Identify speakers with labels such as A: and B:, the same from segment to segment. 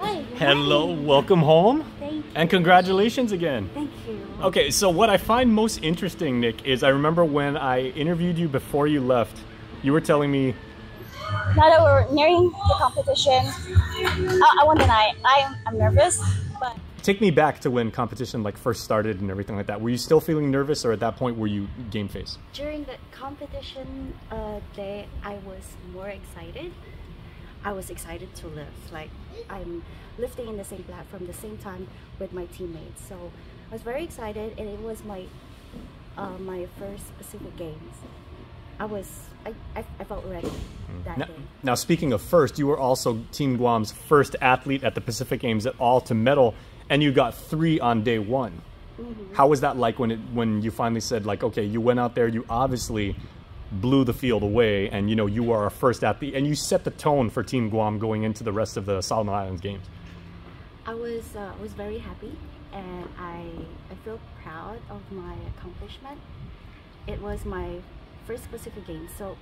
A: Hi.
B: Hello, welcome home.
A: Thank you.
B: And congratulations again.
A: Thank you.
B: Okay, so what I find most interesting, Nick, is I remember when I interviewed you before you left, you were telling me,
A: Now that we're nearing the competition, I won't deny I'm nervous, but
B: take me back to when competition like first started and everything like that. Were you still feeling nervous, or at that point were you game face?
A: during the competition day, I was more excited. I was excited to lift. Like, I'm lifting in the same platform, the same time with my teammates. So I was very excited, and it was my my first Pacific Games. I felt ready that day.
B: Now, speaking of first, you were also Team Guam's first athlete at the Pacific Games at all to medal, and you got 3 on day 1.
A: Mm-hmm.
B: How was that like when you finally said, like, okay, you went out there, you obviously blew the field away, and you were our first athlete, and you set the tone for Team Guam going into the rest of the Solomon Islands games?
A: I was very happy, and I feel proud of my accomplishment. It was my first Pacific Games, so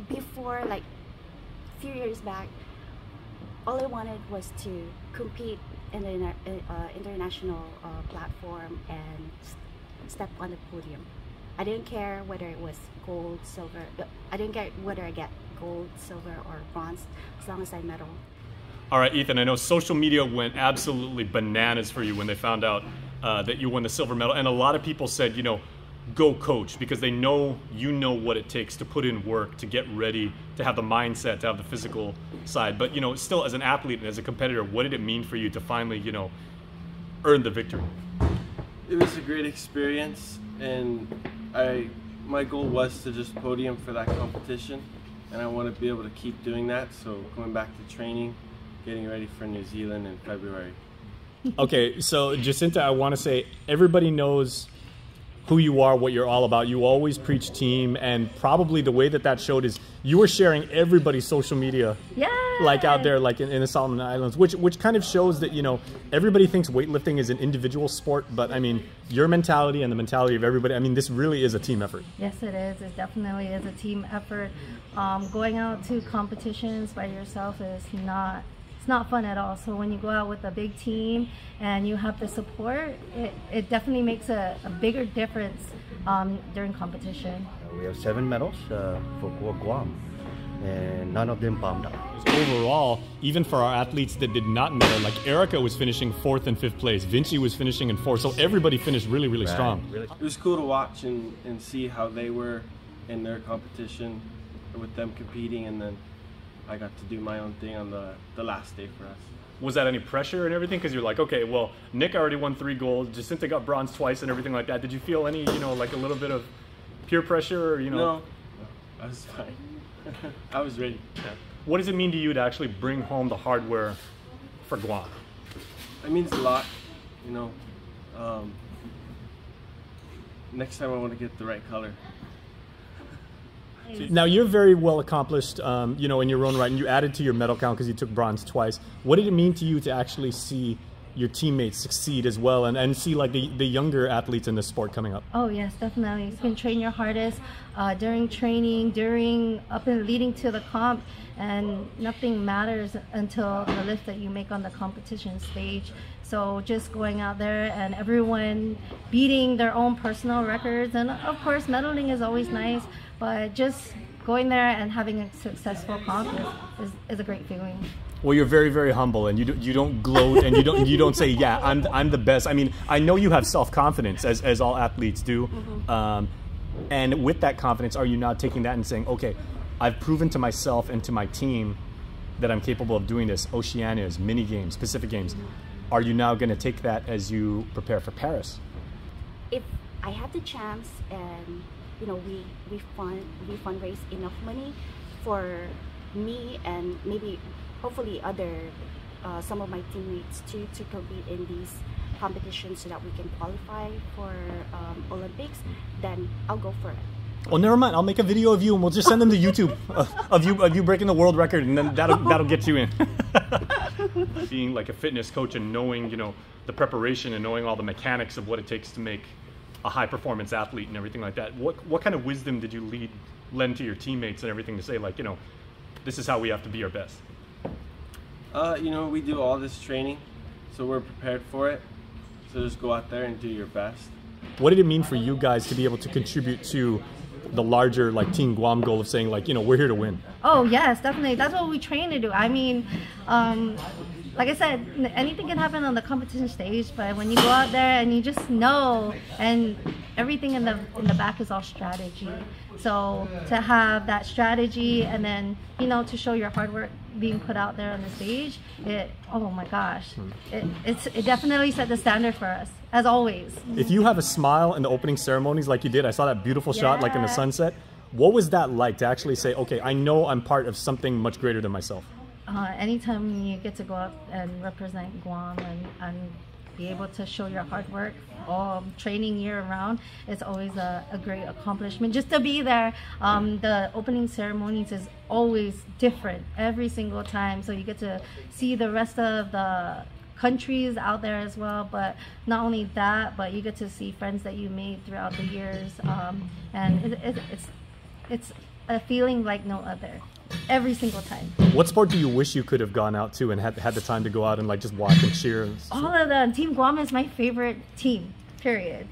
A: before, like a few years back, all I wanted was to compete in the international platform and step on the podium. I didn't care whether it was gold, silver. I didn't care whether I get gold, silver, or bronze, as long as I medal.
B: All right, Ethan, I know social media went absolutely bananas for you when they found out that you won the silver medal. And a lot of people said, go coach, because they know what it takes to put in work, to get ready, to have the mindset, to have the physical side. But, still as an athlete and as a competitor, what did it mean for you to finally, earn the victory?
C: It was a great experience, and my goal was to just podium for that competition, and I want to be able to keep doing that. So going back to training, getting ready for New Zealand in February.
B: Okay, so Jacinta, I want to say everybody knows who you are, what you're all about. You always preach team, and probably the way that showed is you were sharing everybody's social media, like out there, like in the Solomon Islands, which kind of shows that everybody thinks weightlifting is an individual sport, but I mean your mentality and the mentality of everybody. I mean, this really is a team effort.
D: Yes, it is. It definitely is a team effort. Going out to competitions by yourself is not fun at all. So when you go out with a big team and you have the support, it definitely makes a bigger difference during competition.
E: We have 7 medals for Guam, and none of them bombed out.
B: Overall, even for our athletes that did not medal, like Erica was finishing 4th and 5th place, Vinci was finishing in 4th, so everybody finished really, really strong.
C: It was cool to watch and see how they were in their competition with them competing, and then I got to do my own thing on the last day for us.
B: Was that any pressure and everything? Because you're like, okay, well, Nick already won 3 gold, Jacinta got bronze twice and everything like that. Did you feel any, like a little bit of peer pressure, or,
C: No, I was fine. I was ready.
B: Yeah. What does it mean to you to actually bring home the hardware for Guam?
C: It means a lot, next time I want to get the right color.
B: Now, you're very well accomplished, in your own right, and you added to your medal count because you took bronze twice. What did it mean to you to actually see your teammates succeed as well, and see like the younger athletes in the sport coming up?
D: Oh yes, definitely. You can train your hardest during training, up and leading to the comp, and nothing matters until the lift that you make on the competition stage. So just going out there and everyone beating their own personal records, and of course medaling is always nice, but just going there and having a successful comp is a great feeling.
B: Well, you're very, very humble, and you don't gloat, and you don't say, yeah, I'm the best. I mean, I know you have self-confidence, as all athletes do. Mm-hmm. And with that confidence, are you now taking that and saying, okay, I've proven to myself and to my team that I'm capable of doing this, Oceanias, mini games, Pacific Games. Mm-hmm. Are you now going to take that as you prepare for Paris?
A: If I had the chance, and we fundraise enough money for me and maybe hopefully some of my teammates to compete in these competitions so that we can qualify for Olympics, then I'll go for it.
B: Well, never mind. I'll make a video of you, and we'll just send them to YouTube of you breaking the world record, and then that'll get you in. Being like a fitness coach and knowing the preparation and knowing all the mechanics of what it takes to make a high performance athlete and everything like that. What kind of wisdom did you lend to your teammates and everything to say, like, this is how we have to be our best?
C: You know, we do all this training, so we're prepared for it. So just go out there and do your best.
B: What did it mean for you guys to be able to contribute to the larger like Team Guam goal of saying like, you know, we're here to win?
D: Oh yes, definitely. That's what we train to do. I mean, like I said, anything can happen on the competition stage, but when you go out there and you just know, and everything in the back is all strategy. So to have that strategy and then, you know, to show your hard work being put out there on the stage, oh my gosh, it definitely set the standard for us, as always.
B: If you have a smile in the opening ceremonies like you did, I saw that beautiful shot like in the sunset. What was that like to actually say, okay, I know I'm part of something much greater than myself?
D: Anytime you get to go out and represent Guam and be able to show your hard work training year round, it's always a great accomplishment. Just to be there, the opening ceremonies is always different every single time, so you get to see the rest of the countries out there as well. But not only that, but you get to see friends that you made throughout the years, and it's a feeling like no other every single time.
B: What sport do you wish you could have gone out to and had the time to go out and like just watch and cheer?
D: All of them. Team Guam is my favorite team, period.